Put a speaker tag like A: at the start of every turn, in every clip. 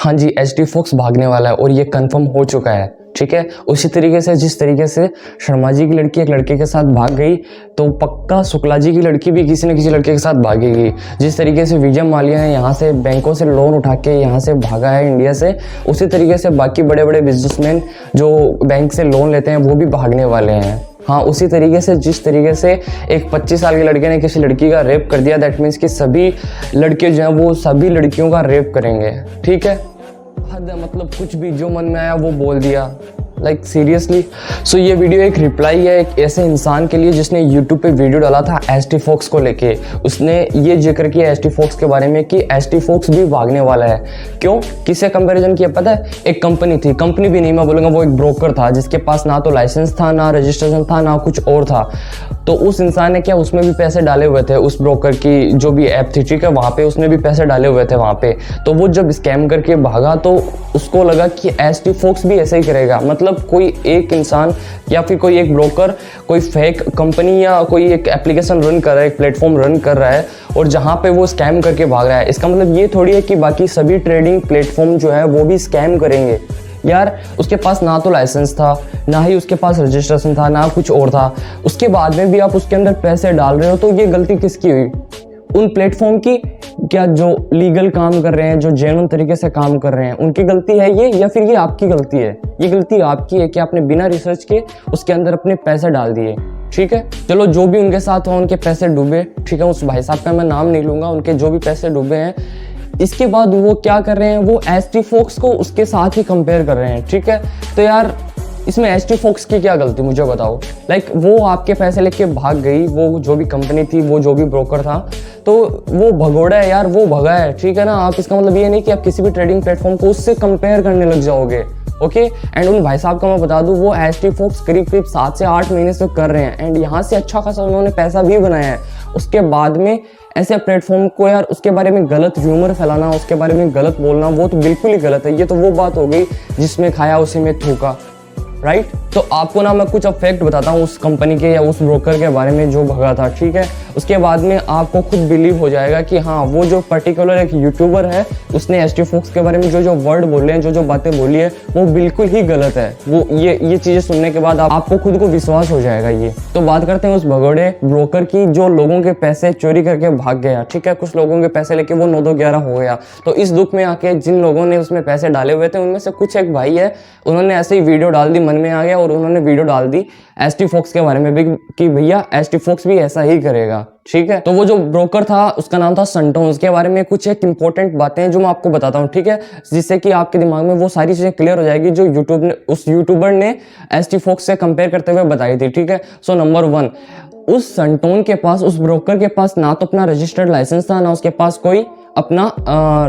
A: हाँ जी, HD fox भागने वाला है और ये कंफर्म हो चुका है। ठीक है, उसी तरीके से जिस तरीके से शर्मा जी की लड़की एक लड़के के साथ भाग गई, तो पक्का शुक्ला जी की लड़की भी किसी न किसी लड़के के साथ भागेगी। जिस तरीके से विजय माल्या ने यहाँ से बैंकों से लोन उठा के यहाँ से भागा है इंडिया से, उसी तरीके से बाकी बड़े बड़े बिजनेसमैन जो बैंक से लोन लेते हैं वो भी भागने वाले हैं। हाँ, उसी तरीके से जिस तरीके से एक 25 साल के लड़के ने किसी लड़की का रेप कर दिया, दैट मीन्स कि सभी लड़के जो हैं वो सभी लड़कियों का रेप करेंगे। ठीक है, हद है, मतलब कुछ भी जो मन में आया वो बोल दिया, लाइक सीरियसली। सो ये वीडियो एक रिप्लाई है एक ऐसे इंसान के लिए जिसने यूट्यूब पे वीडियो डाला था एचडी फॉक्स को लेके। उसने ये जिक्र किया एचडी फॉक्स के बारे में कि एचडी फॉक्स भी भागने वाला है। क्यों, किससे कंपैरिजन किया पता है? एक कंपनी थी, कंपनी भी नहीं मैं बोलूँगा, वो एक ब्रोकर था जिसके पास ना तो लाइसेंस था, ना रजिस्ट्रेशन था, ना कुछ और था। तो उस इंसान ने क्या, उसमें भी पैसे डाले हुए थे, उस ब्रोकर की जो भी ऐप थी, ठीक है, वहाँ पे उसने भी पैसे डाले हुए थे वहाँ पे। तो वो जब स्कैम करके भागा तो उसको लगा कि एचडी फॉक्स भी ऐसा ही करेगा। मतलब कोई एक इंसान या फिर कोई एक ब्रोकर कोई फेक कंपनी या कोई एक एप्लीकेशन रन कर रहा है, एक प्लेटफॉर्म रन कर रहा है और जहाँ पे वो स्कैम करके भाग रहा है, इसका मतलब ये थोड़ी है कि बाकी सभी ट्रेडिंग प्लेटफॉर्म जो है वो भी स्कैम करेंगे। यार उसके पास ना तो लाइसेंस था, ना ही उसके पास रजिस्ट्रेशन था, ना कुछ और था, उसके बाद में भी आप उसके अंदर पैसे डाल रहे हो, तो ये गलती किसकी हुई? उन प्लेटफॉर्म की? क्या जो लीगल काम कर रहे हैं, जो जेन्युइन तरीके से काम कर रहे हैं, उनकी गलती है ये, या फिर ये आपकी गलती है? ये गलती आपकी है कि आपने बिना रिसर्च के उसके अंदर अपने पैसे डाल दिए। ठीक है, चलो जो भी उनके साथ हो, उनके पैसे डूबे, ठीक है, उस भाई साहब का मैं नाम नहीं लूंगा, उनके जो भी पैसे डूबे हैं, इसके बाद वो क्या कर रहे हैं, वो एचडी फॉक्स को उसके साथ ही कंपेयर कर रहे हैं। ठीक है, तो यार इसमें एचडी फॉक्स की क्या गलती, मुझे बताओ। लाइक वो आपके पैसे लेके भाग गई, वो जो भी कंपनी थी, वो जो भी ब्रोकर था, तो वो भगोड़ा है यार, वो भगा है। ठीक है ना, आप इसका मतलब ये नहीं कि आप किसी भी ट्रेडिंग प्लेटफॉर्म को उससे कंपेयर करने लग जाओगे। ओके, एंड उन भाई साहब का मैं बता दूं, वो एचडी फॉक्स करीब 7 से 8 महीने से कर रहे हैं एंड यहाँ से अच्छा खासा उन्होंने पैसा भी बनाया है। उसके बाद में ऐसे प्लेटफॉर्म को यार उसके बारे में गलत र्यूमर फैलाना, उसके बारे में गलत बोलना, वो तो बिल्कुल ही गलत है। ये तो वो बात हो गई जिसमें खाया उसी में थूका, राइट? तो आपको ना मैं कुछ अब फैक्ट बताता हूँ उस कंपनी के या उस ब्रोकर के बारे में जो भगा था। ठीक है, उसके बाद में आपको खुद बिलीव हो जाएगा कि हाँ, वो जो पर्टिकुलर एक यूट्यूबर है उसने एचडी फॉक्स के बारे में जो जो वर्ड बोले हैं, जो जो बातें बोली है, वो बिल्कुल ही गलत है। वो ये चीजें सुनने के बाद आपको खुद को विश्वास हो जाएगा ये। तो बात करते हैं उस भगोड़े ब्रोकर की जो लोगों के पैसे चोरी करके भाग गया। ठीक है, कुछ लोगों के पैसे लेके वो 9-2-11 हो गया। तो इस दुख में आके जिन लोगों ने उसमें पैसे डाले हुए थे, उनमें से कुछ एक भाई है, उन्होंने ऐसे ही वीडियो डाल दी, मन में आ गया और उन्होंने वीडियो डाल दी एचडी फॉक्स के बारे में भी कि भैया एचडी फॉक्स भी ऐसा ही करेगा। ठीक है, तो वो जो ब्रोकर था उसका नाम था संटोन। उसके बारे में कुछ एक इंपॉर्टेंट बातें हैं जो मैं आपको बताता हूँ। ठीक है, जिससे कि आपके दिमाग में वो सारी चीजें क्लियर हो जाएगी जो उस यूट्यूबर ने एचडी फॉक्स से कंपेयर करते हुए बताई थी। ठीक है, सो नंबर 1, उस संटोन के पास, उस ब्रोकर के पास ना तो अपना रजिस्टर्ड लाइसेंस था, ना उसके पास कोई अपना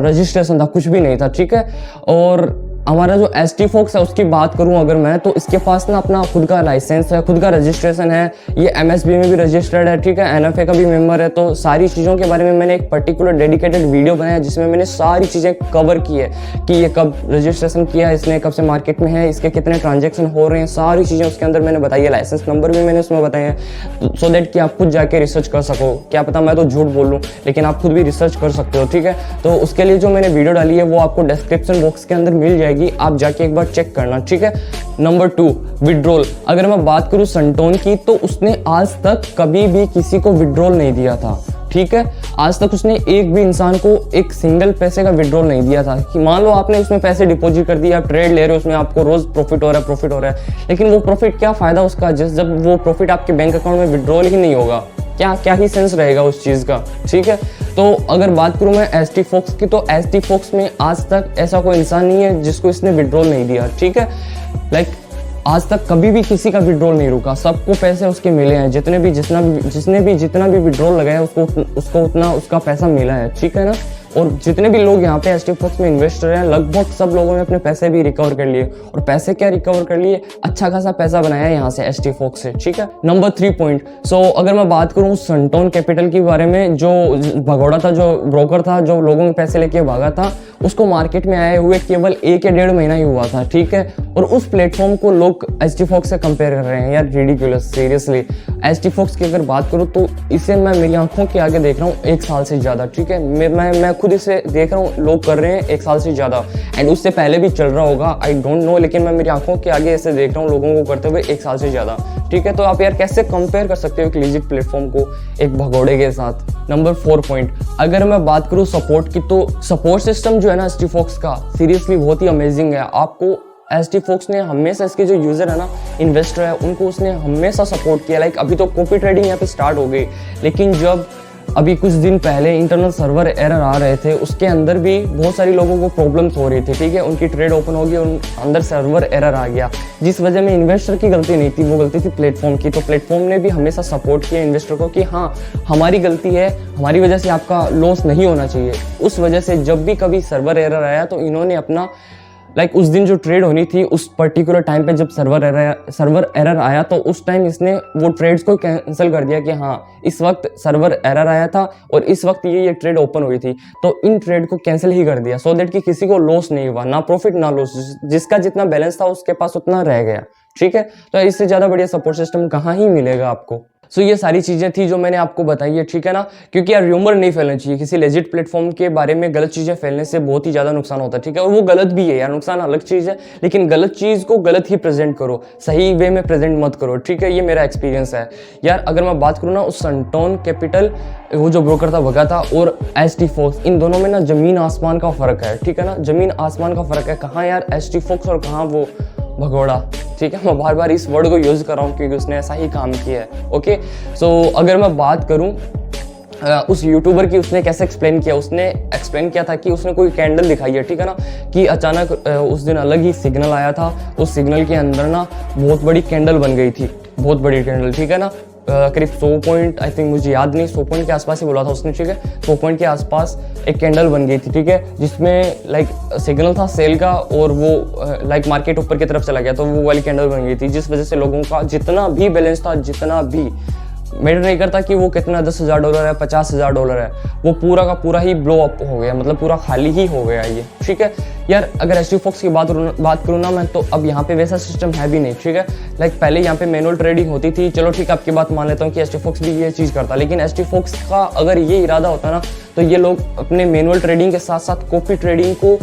A: रजिस्ट्रेशन था, कुछ भी नहीं था। ठीक है, और हमारा जो एचडी फॉक्स है उसकी बात करूं अगर मैं, तो इसके पास ना अपना खुद का लाइसेंस है, खुद का रजिस्ट्रेशन है, ये एमएसबी में भी रजिस्टर्ड है। ठीक है, एनएफए का भी मेंबर है। तो सारी चीज़ों के बारे में मैंने एक पर्टिकुलर डेडिकेटेड वीडियो बनाया जिसमें मैंने सारी चीज़ें कवर की है कि ये कब रजिस्ट्रेशन किया है इसने, कब से मार्केट में है, इसके कितने ट्रांजेक्शन हो रहे हैं, सारी चीज़ें उसके अंदर मैंने बताई है। लाइसेंस नंबर भी मैंने उसमें बताए हैं, सो दैट कि आप खुद जाके रिसर्च कर सको। क्या पता मैं तो झूठ बोलूँ, लेकिन आप खुद भी रिसर्च कर सकते हो। ठीक है, तो उसके लिए जो मैंने वीडियो डाली है वो आपको डिस्क्रिप्शन बॉक्स के अंदर मिल जाएगी, आप जाके एक बार चेक करना। ठीक है, नंबर 2, विड्रॉल। अगर मैं बात करूं संटोन की, तो उसने आज तक कभी भी किसी को विड्रॉल नहीं दिया था। ठीक है, आज तक उसने एक भी इंसान को एक सिंगल पैसे का विड्रॉल नहीं दिया था। कि मान लो आपने उसमें पैसे डिपॉजिट कर दिया, आप ट्रेड ले रहे हो, उसमें आपको रोज प्रॉफिट हो रहा है, लेकिन वो प्रॉफिट क्या फायदा उसका जब वो प्रॉफिट आपके बैंक अकाउंट में विड्रॉल ही नहीं होगा? क्या ही सेंस रहेगा उस चीज़ का। ठीक है, तो अगर बात करूं मैं एचडी फॉक्स की, तो एचडी फॉक्स में आज तक ऐसा कोई इंसान नहीं है जिसको इसने विड्रॉल नहीं दिया। ठीक है, लाइक आज तक कभी भी किसी का विड्रॉल नहीं रुका, सबको पैसे उसके मिले हैं। जिसने भी जितना भी विड्रॉल लगाया उसको उतना उसका पैसा मिला है। ठीक है ना, और जितने भी लोग यहाँ पे एचडी फॉक्स में इन्वेस्टर हैं, लगभग सब लोगों ने अपने पैसे भी रिकवर कर लिए। और पैसे क्या रिकवर कर लिए, अच्छा खासा पैसा बनाया है यहाँ से एचडी फॉक्स से। ठीक है, नंबर 3 पॉइंट। सो अगर मैं बात करूँ संटोन कैपिटल के बारे में, जो भगोड़ा था, जो ब्रोकर था, जो लोगों के पैसे लेके भागा था, उसको मार्केट में आए हुए केवल 1 या 1.5 महीना ही हुआ था। ठीक है, और उस प्लेटफॉर्म को लोग एचटी फॉक्स से कंपेयर कर रहे हैं यार, रिडिकुलस सीरियसली। एचटी फॉक्स की अगर बात करूँ तो इसे मैं मेरी आंखों के आगे देख रहा हूँ 1 साल से ज़्यादा, ठीक है। मैं खुद इसे देख रहा हूँ, लोग कर रहे हैं 1 साल से ज़्यादा, एंड उससे पहले भी चल रहा होगा, आई डोंट नो, लेकिन मैं मेरी आंखों के आगे ऐसे देख रहा हूँ लोगों को करते हुए 1 साल से ज़्यादा, ठीक है। तो आप यार कैसे कंपेयर कर सकते हो एक लीजिट प्लेटफॉर्म को एक भगोड़े के साथ। नंबर 4 पॉइंट, अगर मैं बात करूँ सपोर्ट की, तो सपोर्ट सिस्टम जो है ना एचटी फॉक्स का, सीरियसली बहुत ही अमेजिंग है। आपको एचटी फॉक्स ने हमेशा, इसके जो यूज़र है ना, इन्वेस्टर है, उनको उसने हमेशा सपोर्ट किया। लाइक अभी तो कॉपी ट्रेडिंग यहाँ पे स्टार्ट हो गई, लेकिन जब अभी कुछ दिन पहले इंटरनल सर्वर एरर आ रहे थे, उसके अंदर भी बहुत सारी लोगों को प्रॉब्लम्स हो रही थी, ठीक है। उनकी ट्रेड ओपन होगी और अंदर सर्वर एरर आ गया, जिस वजह में इन्वेस्टर की गलती नहीं थी, वो गलती थी प्लेटफॉर्म की। तो प्लेटफॉर्म ने भी हमेशा सपोर्ट किया इन्वेस्टर को कि हाँ हमारी गलती है, हमारी वजह से आपका लॉस नहीं होना चाहिए। उस वजह से जब भी कभी सर्वर एरर आया तो इन्होंने अपना उस दिन जो ट्रेड होनी थी उस पर्टिकुलर टाइम पे जब सर्वर एरर आया, तो उस टाइम इसने वो ट्रेड्स को कैंसिल कर दिया कि हाँ इस वक्त सर्वर एरर आया था और इस वक्त ये ट्रेड ओपन हुई थी, तो इन ट्रेड को कैंसिल ही कर दिया, सो दैट कि किसी को लॉस नहीं हुआ, ना प्रॉफिट ना लॉस, जिसका जितना बैलेंस था उसके पास उतना रह गया, ठीक है। तो इससे ज़्यादा बढ़िया सपोर्ट सिस्टम कहाँ ही मिलेगा आपको। सो ये सारी चीज़ें थी जो मैंने आपको बताई है, ठीक है ना, क्योंकि यार र्यूमर नहीं फैलना चाहिए। किसी लेजिट प्लेटफॉर्म के बारे में गलत चीज़ें फैलने से बहुत ही ज़्यादा नुकसान होता है, ठीक है। और वो गलत भी है यार, नुकसान अलग चीज़ है, लेकिन गलत चीज़ को गलत ही प्रेजेंट करो, सही वे में प्रेजेंट मत करो, ठीक है। ये मेरा एक्सपीरियंस है यार। अगर मैं बात करूँ ना, उस सनटोन कैपिटल वो जो ब्रोकर था भगा था और एचटी फॉक्स, इन दोनों में ना ज़मीन आसमान का फ़र्क है, ठीक है ना, ज़मीन आसमान का फ़र्क है। कहाँ यार एचटी फॉक्स और कहाँ वो भगोड़ा, ठीक है। मैं बार बार इस वर्ड को यूज़ कर रहा हूँ क्योंकि उसने ऐसा ही काम किया है, ओके। सो अगर मैं बात करूँ उस यूट्यूबर की, उसने कैसे एक्सप्लेन किया, उसने एक्सप्लेन किया था कि उसने कोई कैंडल दिखाई है, ठीक है ना, कि अचानक उस दिन अलग ही सिग्नल आया था, उस सिग्नल के अंदर ना बहुत बड़ी कैंडल बन गई थी, बहुत बड़ी कैंडल, ठीक है ना, करीब 100 पॉइंट, आई थिंक मुझे याद नहीं, 100 पॉइंट के आसपास ही बोला था उसने, ठीक है। 100 पॉइंट के आसपास एक कैंडल बन गई थी, ठीक है, जिसमें सिग्नल था सेल का और वो मार्केट ऊपर की तरफ चला गया, तो वो वाली कैंडल बन गई थी, जिस वजह से लोगों का जितना भी बैलेंस था, जितना भी मैटर नहीं करता कि वो कितना $10,000 है, $50,000 है, वो पूरा का पूरा ही ब्लो अप हो गया, मतलब पूरा खाली ही हो गया ये, ठीक है यार। अगर एचटी फॉक्स की बात करूँ ना मैं, तो अब यहाँ पे वैसा सिस्टम है भी नहीं, ठीक है। पहले यहाँ पे मैनुअल ट्रेडिंग होती थी, चलो ठीक है आपकी बात मान लेता हूँ कि एचटी फॉक्स भी ये चीज़ करता, लेकिन एचटी फॉक्स का अगर ये इरादा होता ना, तो ये लोग अपने मैनुअल ट्रेडिंग के साथ साथ कॉपी ट्रेडिंग को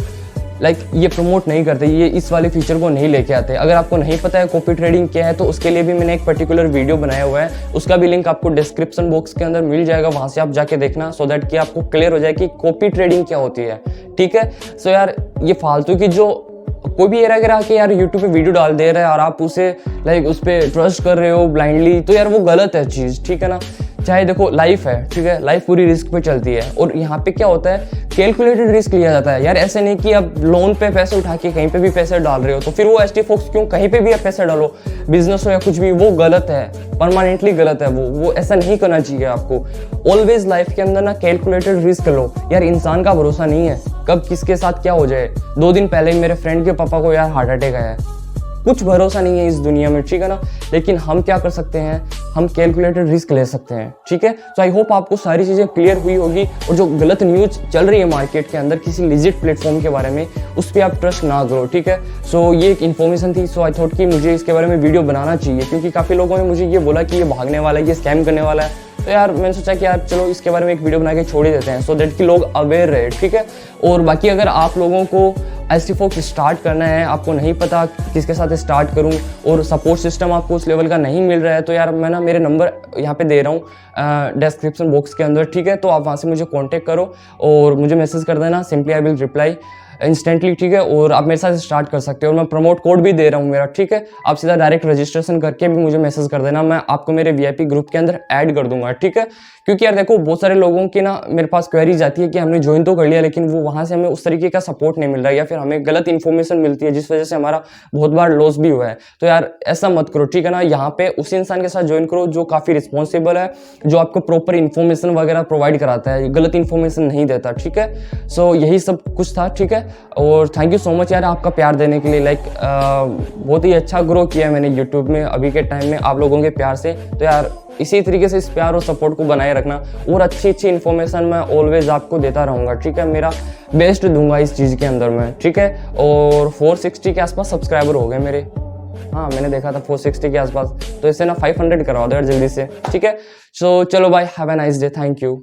A: ये प्रमोट नहीं करते, ये इस वाले फीचर को नहीं लेके आते। अगर आपको नहीं पता है कॉपी ट्रेडिंग क्या है, तो उसके लिए भी मैंने एक पर्टिकुलर वीडियो बनाया हुआ है, उसका भी लिंक आपको डिस्क्रिप्शन बॉक्स के अंदर मिल जाएगा, वहां से आप जाके देखना, सो दैट कि आपको क्लियर हो जाए कि कॉपी ट्रेडिंग क्या होती है, ठीक है। सो यार ये फालतू की जो कोई भी एरा गिरा के यार यूट्यूब पे वीडियो डाल दे रहा है और आप उसे उस पर ट्रस्ट कर रहे हो ब्लाइंडली, तो यार वो गलत है चीज़, ठीक है ना। चाहे देखो लाइफ है, ठीक है, लाइफ पूरी रिस्क पे चलती है, और यहाँ पे क्या होता है कैलकुलेटेड रिस्क लिया जाता है यार। ऐसे नहीं कि आप लोन पे पैसे उठा के कहीं पे भी पैसे डाल रहे हो, तो फिर वो एचटी फॉक्स क्यों, कहीं पे भी आप पैसे डालो, बिजनेस हो या कुछ भी, वो गलत है, परमानेंटली गलत है वो ऐसा नहीं करना चाहिए आपको। ऑलवेज लाइफ के अंदर ना कैलकुलेटेड रिस्क लो यार, इंसान का भरोसा नहीं है, कब किसके साथ क्या हो जाए। 2 दिन पहले मेरे फ्रेंड के पापा को यार हार्ट अटैक आया, कुछ भरोसा नहीं है इस दुनिया में, ठीक है ना। लेकिन हम क्या कर सकते हैं, हम कैलकुलेटेड रिस्क ले सकते हैं, ठीक है। तो आई होप आपको सारी चीज़ें क्लियर हुई होगी, और जो गलत न्यूज़ चल रही है मार्केट के अंदर किसी लिजिट प्लेटफॉर्म के बारे में, उस पर आप ट्रस्ट ना करो, ठीक है। सो ये एक इन्फॉर्मेशन थी, सो आई थॉट कि मुझे इसके बारे में वीडियो बनाना चाहिए, क्योंकि काफ़ी लोगों ने मुझे ये बोला कि ये भागने वाला है, ये स्कैम करने वाला है, तो यार मैंने सोचा कि यार चलो इसके बारे में एक वीडियो बना के छोड़ ही देते हैं, सो दैट कि लोग अवेयर रहे, ठीक है। और बाकी अगर आप लोगों को एचटी फॉक्स स्टार्ट करना है, आपको नहीं पता किसके साथ स्टार्ट करूं, और सपोर्ट सिस्टम आपको उस लेवल का नहीं मिल रहा है, तो यार मैं ना मेरे नंबर यहाँ पे दे रहा हूँ डिस्क्रिप्शन बॉक्स के अंदर, ठीक है। तो आप वहाँ से मुझे कांटेक्ट करो और मुझे मैसेज कर देना, simply I will reply instantly, ठीक है। और आप मेरे साथ स्टार्ट कर सकते हो, और मैं प्रमोट कोड भी दे रहा हूँ मेरा, ठीक है। आप सीधा डायरेक्ट रजिस्ट्रेशन करके भी मुझे मैसेज कर देना, मैं आपको मेरे वीआईपी ग्रुप के अंदर ऐड कर दूंगा, ठीक है। क्योंकि यार देखो बहुत सारे लोगों की ना मेरे पास क्वेरीज आती है कि हमने ज्वाइन तो कर लिया, लेकिन वो वहाँ से हमें उस तरीके का सपोर्ट नहीं मिल रहा है, या फिर हमें गलत इन्फॉर्मेशन मिलती है, जिस वजह से हमारा बहुत बार लॉस भी हुआ है। तो यार ऐसा मत करो, ठीक है ना। यहाँ पे उसी इंसान के साथ ज्वाइन करो जो काफ़ी रिस्पॉन्सिबल है, जो आपको प्रॉपर इन्फॉर्मेशन वगैरह प्रोवाइड कराता है, गलत इन्फॉर्मेशन नहीं देता, ठीक है। सो यही सब कुछ था, ठीक है। और थैंक यू सो मच यार आपका प्यार देने के लिए। लाइक बहुत ही अच्छा ग्रो किया है मैंने यूट्यूब में अभी के टाइम में आप लोगों के प्यार से। तो यार इसी तरीके से इस प्यार और सपोर्ट को बनाए रखना, और अच्छी अच्छी इन्फॉर्मेशन मैं ऑलवेज आपको देता रहूँगा, ठीक है। मेरा बेस्ट दूंगा इस चीज़ के अंदर में, ठीक है। और 460 के आसपास सब्सक्राइबर हो गए मेरे, हाँ मैंने देखा था 460 के आसपास। तो इसे ना 500 करवा दो यार जल्दी से, ठीक है। सो चलो भाई, have a nice day, thank you.